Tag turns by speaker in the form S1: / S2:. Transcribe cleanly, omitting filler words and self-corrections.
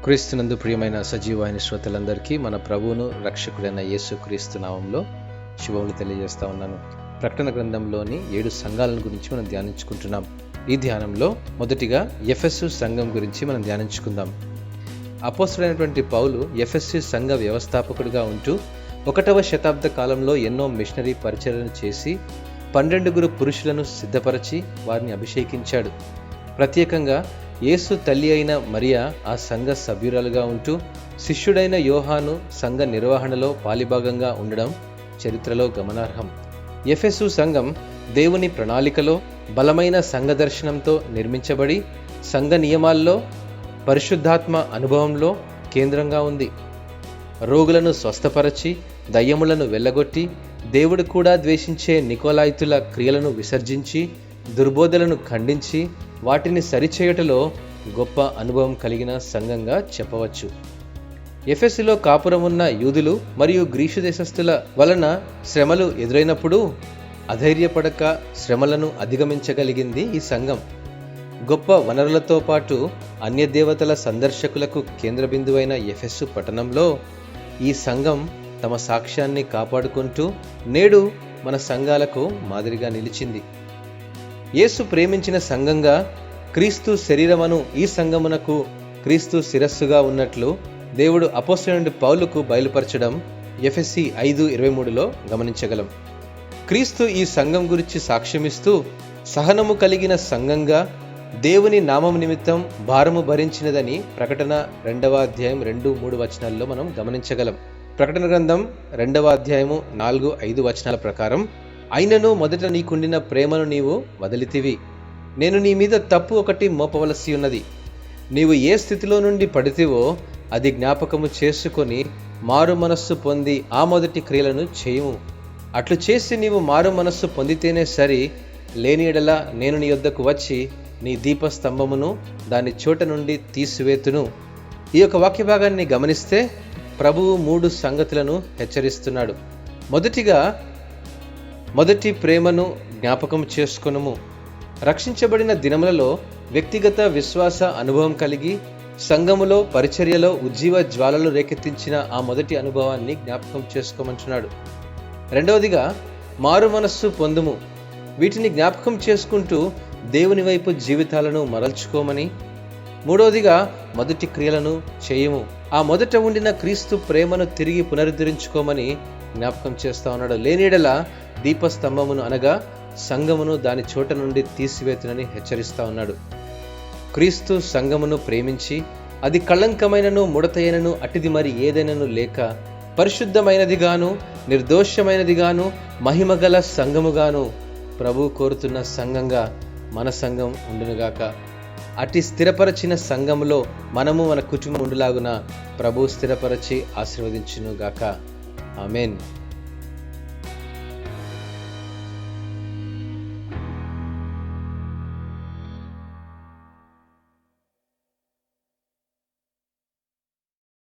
S1: క్రీస్తునందు ప్రియమైన సజీవమైన శ్రోతలందరికీ మన ప్రభువును రక్షకుడైన యేసు క్రీస్తు నామంలో శుభములు తెలియజేస్తా ఉన్నాను. ప్రకటన గ్రంథంలోని 7 సంఘాలను గురించి మనం ధ్యానించుకుంటున్నాం. ఈ ధ్యానంలో మొదటిగా ఎఫెసు సంఘం గురించి మనం ధ్యానించుకుందాం. అపోస్తలుడైనటువంటి పౌలు ఎఫెసు సంఘ వ్యవస్థాపకుడిగా ఉంటూ 1వ శతాబ్ద కాలంలో ఎన్నో మిషనరీ పరిచర్యలను చేసి 12 పురుషులను సిద్ధపరచి వారిని అభిషేకించాడు. ప్రత్యేకంగా యేసు తల్లి అయిన మరియా ఆ సంఘ సభ్యురాలుగా ఉంటూ శిష్యుడైన యోహాను సంఘ నిర్వహణలో పాలిభాగంగా ఉండడం చరిత్రలో గమనార్హం. ఎఫెసు సంఘం దేవుని ప్రణాళికలో బలమైన సంఘ దర్శనంతో నిర్మించబడి సంఘ నియమాల్లో పరిశుద్ధాత్మ అనుభవంలో కేంద్రంగా ఉంది. రోగులను స్వస్థపరచి దయ్యములను వెళ్ళగొట్టి దేవుడు కూడా ద్వేషించే నికోలాయితుల క్రియలను విసర్జించి దుర్బోధలను ఖండించి వాటిని సరిచేయటలో గొప్ప అనుభవం కలిగిన సంఘంగా చెప్పవచ్చు. ఎఫెసులో కాపురం ఉన్న యూదులు మరియు గ్రీసు దేశస్థుల వలన శ్రమలు ఎదురైనప్పుడు అధైర్యపడక శ్రమలను అధిగమించగలిగింది ఈ సంఘం. గొప్ప వనరులతో పాటు అన్య దేవతల సందర్శకులకు కేంద్ర బిందువైన ఎఫెసు పట్టణంలో ఈ సంఘం తమ సాక్ష్యాన్ని కాపాడుకుంటూ నేడు మన సంఘాలకు మాదిరిగా నిలిచింది. యేసు ప్రేమించిన సంఘంగా క్రీస్తు శరీరమును ఈ సంఘమునకు క్రీస్తు శిరస్సుగా ఉన్నట్లు దేవుడు అపోస్తలుడైన పౌలుకు బయలుపరచడం ఎఫెసీ 5:23లో గమనించగలం. క్రీస్తు ఈ సంఘం గురించి సాక్ష్యమిస్తూ సహనము కలిగిన సంఘంగా దేవుని నామం నిమిత్తం భారము భరించినదని ప్రకటన 2వ అధ్యాయం 2-3 వచనాల్లో మనం గమనించగలం. ప్రకటన గ్రంథం 2వ అధ్యాయము 4-5 వచనాల ప్రకారం, అయినను మొదట నీకుండిన ప్రేమను నీవు వదిలితివి. నేను నీ మీద తప్పు ఒకటి మోపవలసి ఉన్నది. నీవు ఏ స్థితిలో నుండి పడితివో అది జ్ఞాపకము చేసుకొని మారు మనస్సు పొంది ఆ మొదటి క్రియలను చేయుము. అట్లు చేసి నీవు మారు మనస్సు పొందితేనే సరి, లేని ఎడల నేను నీ యొద్దకు వచ్చి నీ దీపస్తంభమును దాని చోట నుండి తీసివేతును. ఈ యొక్క వాక్య భాగాన్ని గమనిస్తే ప్రభువు 3 సంగతులను హెచ్చరిస్తున్నాడు. మొదటి ప్రేమను జ్ఞాపకం చేసుకొనుము. రక్షించబడిన దినములలో వ్యక్తిగత విశ్వాస అనుభవం కలిగి సంఘములో పరిచర్యలో ఉజ్జీవ జ్వాలలు రేకెత్తించిన ఆ మొదటి అనుభవాన్ని జ్ఞాపకం చేసుకోమంటున్నాడు. రెండవదిగా మారు మనస్సు పొందుము. వీటిని జ్ఞాపకం చేసుకుంటూ దేవుని వైపు జీవితాలను మరల్చుకోమని. మూడవదిగా మొదటి క్రియలను చేయము. ఆ మొదట ఉండిన క్రీస్తు ప్రేమను తిరిగి పునరుద్ధరించుకోమని జ్ఞాపకం చేస్తా ఉన్నాడు. లేనిడల దీపస్తంభమును అనగా సంఘమును దాని చోట నుండి తీసివేతునని హెచ్చరిస్తా ఉన్నాడు. క్రీస్తు సంఘమును ప్రేమించి అది కళంకమైనను ముడతైనను అటిది మరి ఏదైనను లేక పరిశుద్ధమైనదిగాను నిర్దోషమైనదిగాను మహిమగల సంఘముగాను ప్రభు కోరుతున్న సంఘంగా మన సంఘం ఉండునుగాక. అటి స్థిరపరచిన సంఘములో మనము మన కుటుంబం ఉండులాగున ప్రభు స్థిరపరచి ఆశీర్వదించునుగాక. ఆమేన్.